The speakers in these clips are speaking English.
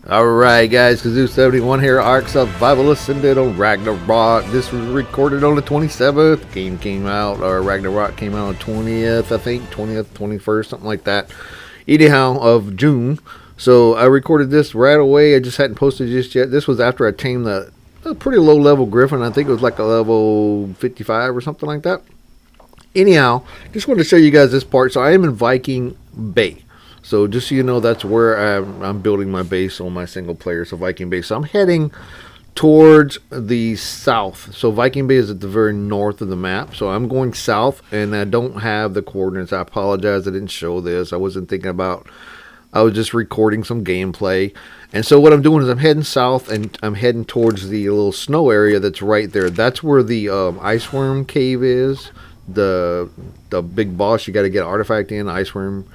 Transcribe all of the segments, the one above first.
Alright guys, Kazoo71 here, Ark Survival Ascended on Ragnarok. This was recorded on the 27th. Game came out, or Ragnarok came out on 20th, I think, 20th, 21st, something like that. Anyhow, of June. So I recorded this right away. I just hadn't posted just yet. This was after I tamed a pretty low level Griffin. I think it was like a level 55 or something like that. Anyhow, just wanted to show you guys this part. So I am in Viking Bay. So just so you know, that's where I'm building my base on my single player, so Viking Bay. So I'm heading towards the south. So Viking Bay is at the very north of the map. So I'm going south, and I don't have the coordinates. I apologize, I didn't show this. I wasn't thinking about, I was just recording some gameplay. And so what I'm doing is I'm heading south, and I'm heading towards the little snow area that's right there. That's where the Ice Worm cave is. The big boss you got to get an artifact in, Ice Worm.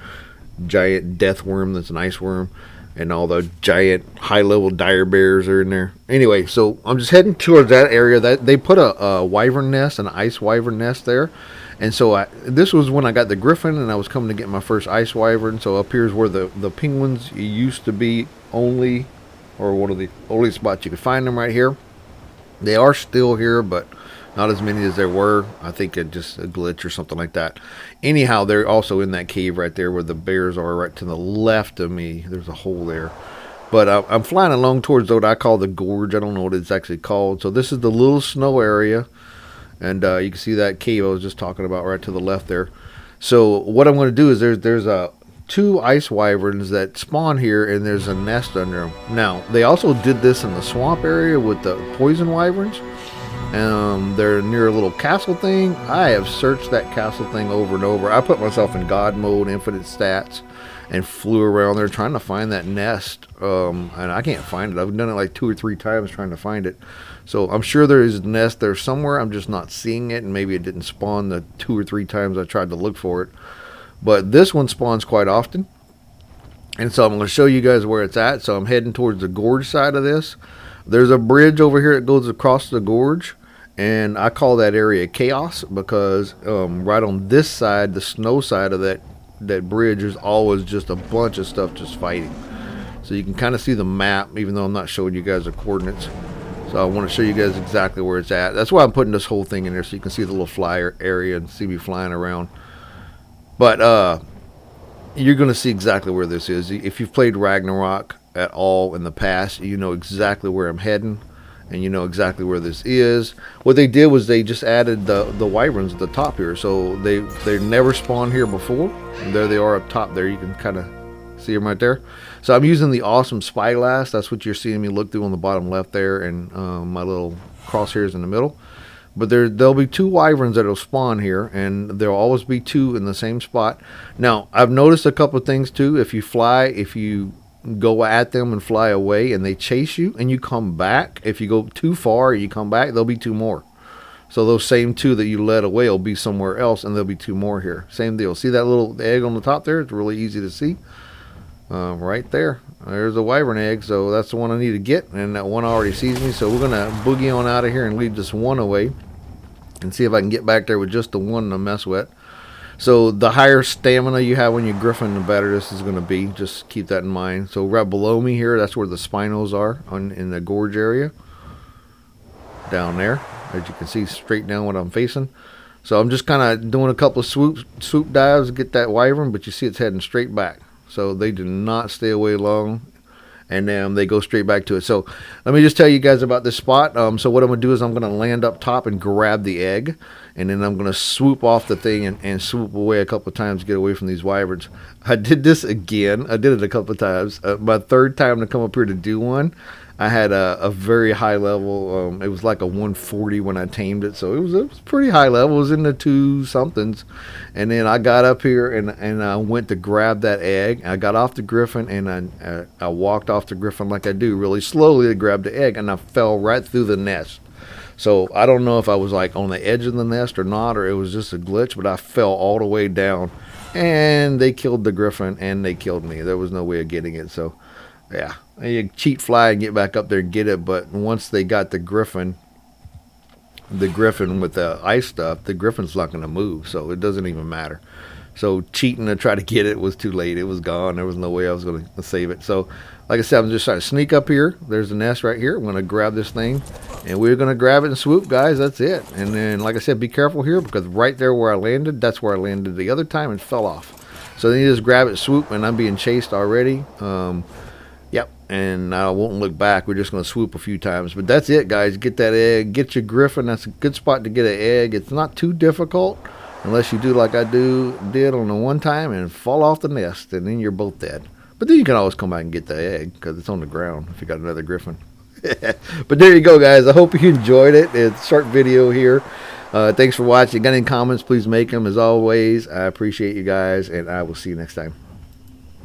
Giant death worm that's an ice worm, and all the giant high level dire bears are in there. Anyway, so I'm just heading towards that area. That they put a wyvern nest, an ice wyvern nest there. And so this was when I got the Griffin, and I was coming to get my first ice wyvern. So up here is where the penguins used to be only, or one of the only spots you could find them, right here. They are still here, but not as many as there were. I think it just a glitch or something like that. Anyhow, they're also in that cave right there where the bears are, right to the left of me. There's a hole there. But I'm flying along towards what I call the gorge. I don't know what it's actually called. So this is the little snow area. And you can see that cave I was just talking about right to the left there. So what I'm going to do is there's two ice wyverns that spawn here, and there's a nest under them. Now, they also did this in the swamp area with the poison wyverns. They're near a little castle thing. I have searched that castle thing over and over. I put myself in God mode, infinite stats, and flew around there trying to find that nest. And I can't find it. I've done it like 2 or 3 times trying to find it. So I'm sure there is a nest there somewhere. I'm just not seeing it, and maybe it didn't spawn the 2 or 3 times I tried to look for it. But this one spawns quite often. And so I'm going to show you guys where it's at. So I'm heading towards the gorge side of this. There's a bridge over here that goes across the gorge. And I call that area chaos because right on this side, the snow side of that bridge, is always just a bunch of stuff just fighting. So you can kind of see the map, even though I'm not showing you guys the coordinates. So I want to show you guys exactly where it's at. That's why I'm putting this whole thing in there, so you can see the little flyer area and see me flying around. But you're going to see exactly where this is. If you've played Ragnarok at all in the past, you know exactly where I'm heading. And you know exactly where this is. What they did was they just added the wyverns at the top here. So they never spawned here before. And there they are up top there. You can kind of see them right there. So I'm using the awesome spyglass. That's what you're seeing me look through on the bottom left there. And my little crosshairs in the middle. But there'll be 2 wyverns that will spawn here. And there'll always be 2 in the same spot. Now, I've noticed a couple of things too. If you go at them and fly away and they chase you and you come back, if you go too far and you come back, there'll be 2 more. So those same 2 that you led away will be somewhere else, and there'll be 2 more here. Same deal. See that little egg on the top there? It's really easy to see. Right there. There's a wyvern egg, so that's the one I need to get, and that one already sees me. So we're going to boogie on out of here and leave this one away and see if I can get back there with just the one to mess with. So the higher stamina you have when you Griffin, the better this is going to be. Just keep that in mind. So right below me here, that's where the spinos are in the gorge area. Down there, as you can see, straight down what I'm facing. So I'm just kind of doing a couple of swoop dives to get that wyvern, but you see it's heading straight back. So they do not stay away long. And then they go straight back to it. So let me just tell you guys about this spot. So what I'm going to do is I'm going to land up top and grab the egg. And then I'm going to swoop off the thing and swoop away a couple of times to get away from these wyverns. I did this again. I did it a couple of times. My 3rd time to come up here to do one. I had a very high level. It was like a 140 when I tamed it. So it was pretty high level. It was in the 2-somethings. And then I got up here and I went to grab that egg. I got off the Griffin and I walked off the Griffin like I do really slowly to grab the egg. And I fell right through the nest. So I don't know if I was like on the edge of the nest or not, or it was just a glitch. But I fell all the way down. And they killed the Griffin and they killed me. There was no way of getting it. So yeah, you cheat fly and get back up there and get it. But once they got the Griffin with the ice stuff, the Griffin's not going to move, so it doesn't even matter. So cheating to try to get it was too late. It was gone. There was no way I was going to save it. So like I said, I'm just trying to sneak up here. There's the nest right here. I'm going to grab this thing, and we're going to grab it and swoop, guys. That's it. And then, like I said, be careful here, because right there where I landed, that's where I landed the other time and fell off. So then you just grab it, swoop, and I'm being chased already. Yep, and I won't look back. We're just going to swoop a few times. But that's it, guys. Get that egg. Get your griffin. That's a good spot to get an egg. It's not too difficult unless you do like I did on the one time and fall off the nest, and then you're both dead. But then you can always come back and get the egg because it's on the ground if you got another griffin. But there you go, guys. I hope you enjoyed it. It's a short video here. Thanks for watching. Got any comments, please make them. As always, I appreciate you guys, and I will see you next time.